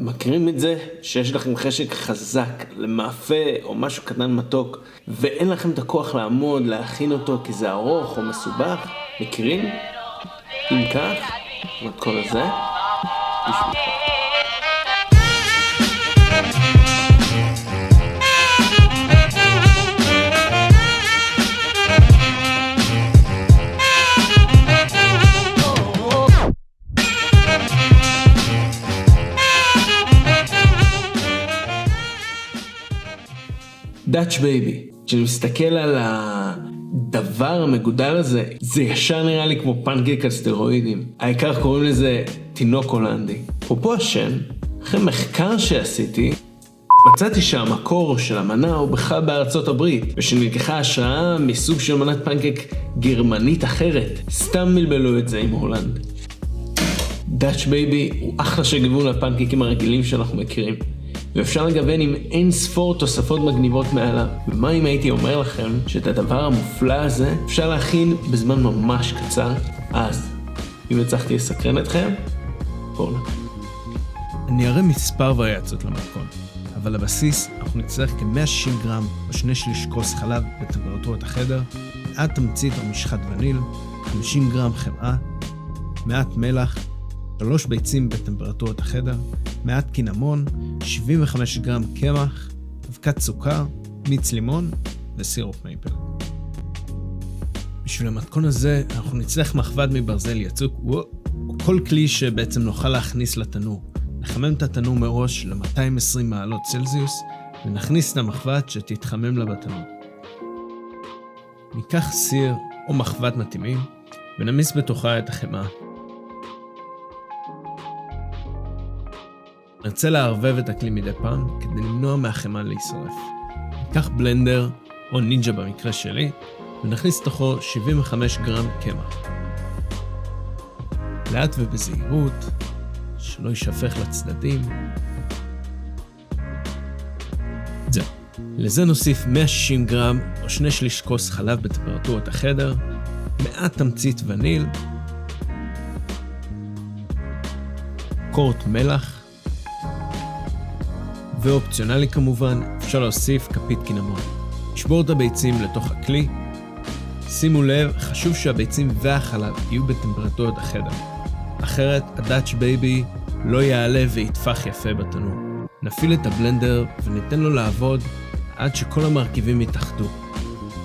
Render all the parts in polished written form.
מכירים את זה שיש לכם חשק חזק למאפה או משהו קטן מתוק ואין לכם את הכוח לעמוד להכין אותו כי זה ארוך או מסובך? מכירים? אם כך, המתכון הזה בשבילך. דאץ' בייבי, כשאני מסתכל על הדבר המגודל הזה, זה ישר נראה לי כמו פנקייק על סטרואידים. העיקר קוראים לזה תינוק הולנדי. אפרופו השם, אחרי מחקר שעשיתי, מצאתי שהמקור של המנה הוא בכלל בארצות הברית, ושנלקחה השראה מסוג של מנת פנקייק גרמנית אחרת. סתם מלבלו את זה עם הולנד. דאץ' בייבי הוא אחלה של גיוון לפנקייקים הרגילים שאנחנו מכירים. ואפשר לגוון עם אין ספור תוספות מגניבות מעליו. ומה אם הייתי אומר לכם שאת הדבר המופלא הזה אפשר להכין בזמן ממש קצר? אז, אם הצלחתי לסקרן אתכם, בואו נתחיל. אני אראה מספר וריאציות למתכון, אבל לבסיס אנחנו נצטרך כ-160 גרם או 2/3 כוס חלב בטמפרטורת החדר, מעט תמצית או משחת וניל, 50 גרם חמאה, מעט מלח, 3 ביצים בטמפרטורת החדר, מעט קינמון, 75 גרם קמח, אבקת סוכר, מיץ לימון וסירופ מייפל. בשביל המתכון הזה אנחנו נצטרך מחבת מברזל יצוק או כל כלי שבעצם נוכל להכניס לתנור. נחמם את התנור מראש ל-220 מעלות צלזיוס ונכניס את המחבת שתתחמם לה בתנור. ניקח סיר או מחבת מתאימים ונמיס בתוכה את החמאה. נרצה לערבב את הכלי מדי פעם כדי למנוע מהחמאה להישרף. ניקח בלנדר, או נינג'ה במקרה שלי, ונכניס תוכו 75 גרם קמח. לאט ובזהירות, שלא יישפך לצדדים. זהו. לזה נוסיף 160 גרם או 2/3 כוס חלב בטמפרטורת החדר, מעט תמצית וניל, קורט מלח, ואופציונלי כמובן, אפשר להוסיף כפית קינמון. נשבור את הביצים לתוך הכלי. שימו לב, חשוב שהביצים והחלב יהיו בטמפרטורת החדר. אחרת, הדאץ' בייבי לא יעלה ויתפח יפה בתנור. נפעיל את הבלנדר וניתן לו לעבוד עד שכל המרכיבים יתאחדו.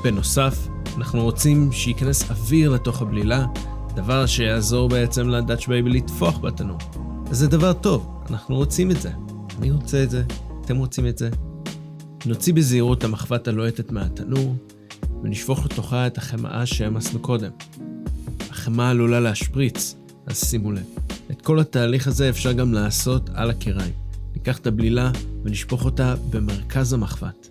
בנוסף, אנחנו רוצים שייכנס אוויר לתוך הבלילה, דבר שיעזור בעצם לדאץ' בייבי לתפוח בתנור. אז זה דבר טוב, אנחנו רוצים את זה. אני רוצה את זה, אתם רוצים את זה. נוציא בזהירות המחבת הלוהטת מהתנור, ונשפוך לתוכה את החמאה שהמסנו קודם. החמאה עלולה להשפריץ, אז שימו לב. את כל התהליך הזה אפשר גם לעשות על הקיריים. ניקח את הבלילה ונשפוך אותה במרכז המחבת.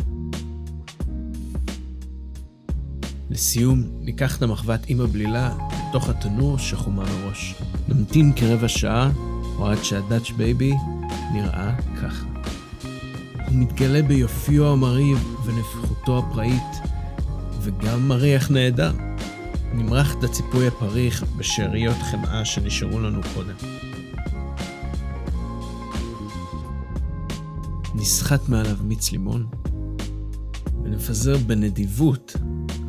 לסיום, ניקח את המחבת עם הבלילה לתוך התנור שחומה מראש. נמתין כרבע שעה, או עד שהדאץ' בייבי נראה ככה. הוא מתגלה ביופיו המרהיב ונפיחותו הפראית, וגם מריח נהדר. נמרח את הציפוי הפריך בשאריות חמאה שנשארו לנו קודם. נסחט מעליו מיץ לימון, ונפזר בנדיבות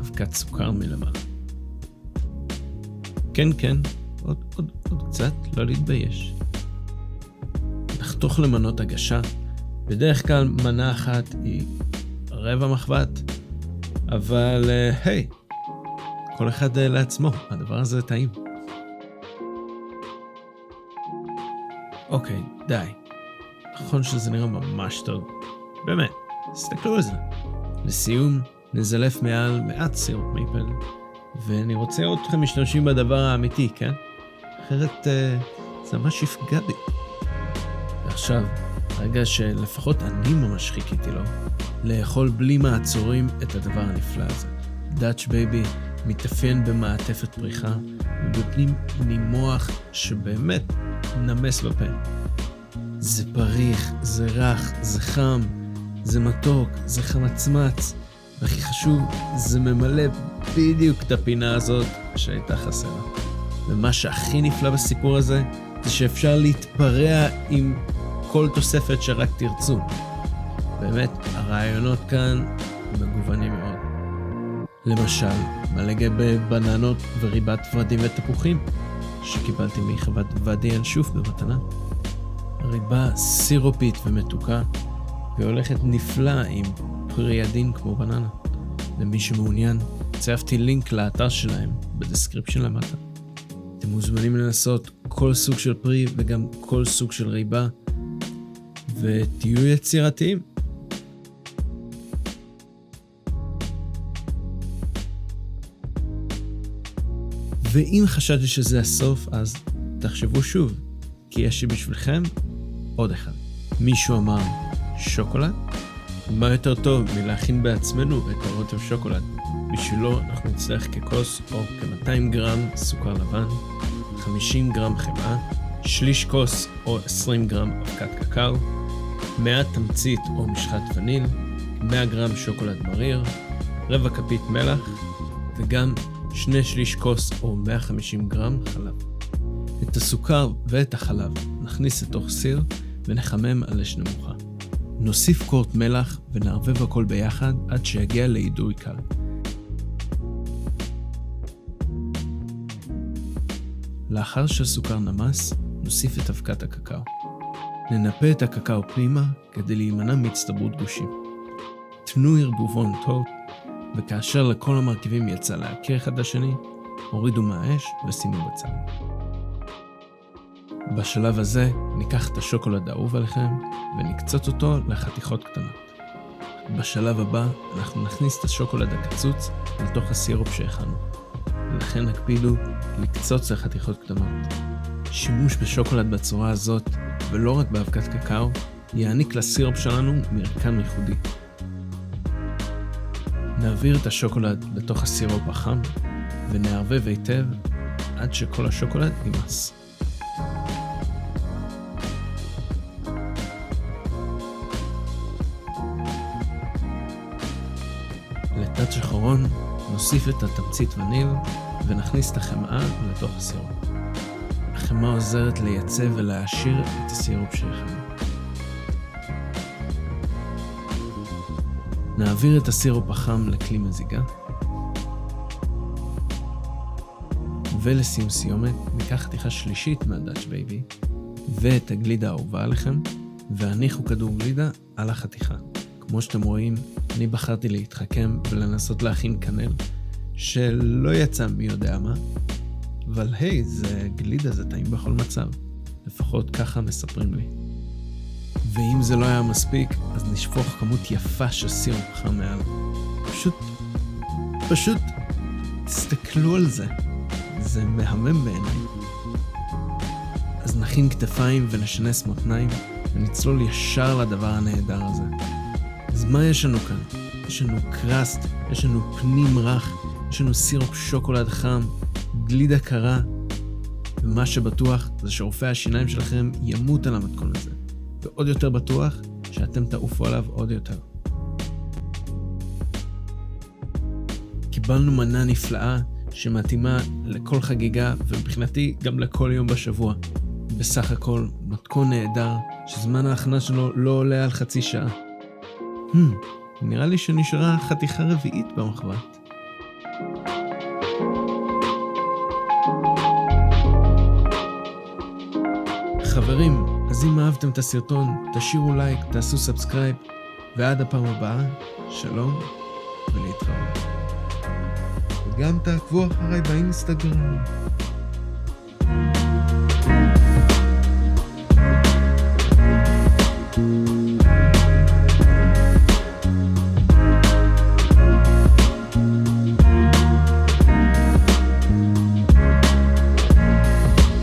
אבקת סוכר מלמעלה. כן, עוד קצת, לא להתבייש. נחתוך למנות הגשה. בדרך כלל מנה אחת היא רבע מחבת, אבל היי, כל אחד לעצמו, הדבר הזה טעים. אוקיי, די. נכון שזה נראה ממש טוב. באמת, תסתכלו על זה. לסיום, נזלף מעל מעט סירופ מייפל, ואני רוצה לראות אתכם משתמשים בדבר האמיתי, כן? אחרת זה ממש יפגע בי. ועכשיו, רגע שלפחות אני ממש חיכיתי לו, לאכול בלי מעצורים את הדבר הנפלא הזה. דאץ' בייבי מתאפיין במעטפת פריחה, ובפנים נימוח שבאמת נמס בפה. זה פריך, זה רך, זה חם, זה מתוק, זה חמצמץ, והכי חשוב, זה ממלא בדיוק את הפינה הזאת שהייתה חסרה. ומה שהכי נפלא בסיפור הזה, זה שאפשר להתפרע עם כל תוספת שרק תרצו. באמת, הרעיונות כאן מגוונים מאוד. למשל, מלא בבננות וריבת ורדים ותפוחים, שקיבלתי מחוות ואדי ינשוף במתנה. ריבה סירופית ומתוקה, והולכת נפלא עם פרי עדין כמו בננה. למי שמעוניין, צייפתי לינק לאתר שלהם בדסקריפשן למטה. אתם מוזמנים לנסות כל סוג של פרי וגם כל סוג של ריבה, ותהיו יצירתיים. ואם חשבתי שזה הסוף, אז תחשבו שוב, כי יש לי בשבילכם עוד אחד. מישהו אמר שוקולד? מה יותר טוב מלהכין בעצמנו את הרוטב שוקולד? בשבילו אנחנו נצטרך ככוס או כ-200 גרם סוכר לבן, 50 גרם חמאה, שליש כוס או 20 גרם אבקת קקאו, 100 תמצית או משחת וניל, 100 גרם שוקולד מריר, רבע כפית מלח, וגם 2/3 כוס או 150 גרם חלב. את הסוכר ואת החלב נכניס לתוך סיר ונחמם על אש נמוכה. נוסיף קורט מלח ונערבב הכל ביחד עד שיגיע לאידוי קל. לאחר שהסוכר נמס, נוסיף את אבקת הקקאו. ננפה את הקקאו פנימה כדי להימנע מהצטברות גושים. תנו ערבובון טוב, וכאשר לכל המרכיבים יצא להכיר אחד לשני, הורידו מהאש ושימו בצד. בשלב הזה ניקח את השוקולד האהוב עליכם ונקצוץ אותו לחתיכות קטנות. בשלב הבא אנחנו נכניס את השוקולד הקצוץ לתוך הסירופ שהכנו. ולכן נקפידו לקצוץ לחתיכות קטנות. שימוש בשוקולד בצורה הזאת, ולא רק באבקת קקאו, יעניק לסירופ שלנו מרקם ייחודי. נעביר את השוקולד לתוך הסירופ החם ונערבב היטב עד שכל השוקולד נמס. לטאץ' אחרון נוסיף את התמצית וניל ונכניס את החמאה לתוך הסירופ. החמאה עוזרת לייצב ולהעשיר את הסירופ שהכנו. נעביר את הסירופ החם לכלי מזיגה, ולסיום סיומת ניקח חתיכה שלישית מהדאץ' בייבי ואת הגלידה האהובה עליכם, והניחו כדור גלידה על החתיכה. כמו שאתם רואים, אני בחרתי להתחכם ולנסות להכין קנל שלא יצא מי יודע מה, אבל היי, זה גלידה, זה טעים בכל מצב. לפחות ככה מספרים לי. ואם זה לא היה מספיק, אז נשפוך כמות יפה של סירופ חם מעל. פשוט תסתכלו על זה. זה מהמם בעיניי. אז נכין כתפיים ונשנס מותניים ונצלול ישר לדבר הנהדר הזה. אז מה יש לנו כאן? יש לנו קרסט, יש לנו פנים רך, יש לנו סירופ שוקולד חם, גלידה קרה, ומה שבטוח זה שרופא השיניים שלכם ימות על המתכון הזה. ועוד יותר בטוח שאתם תעופו עליו עוד יותר. קיבלנו מנה נפלאה שמתאימה לכל חגיגה ומבחינתי גם לכל יום בשבוע. בסך הכל מתכון נהדר שזמן ההכנה שלו לא עולה על חצי שעה. נראה לי שנשארה חתיכה רביעית במחבת. חברים, אז אם אהבתם את הסרטון, תשאירו לייק, תעשו סאבסקרייב, ועד הפעם הבאה, שלום ולהתראות. וגם תעקבו אחריי באינסטגרם.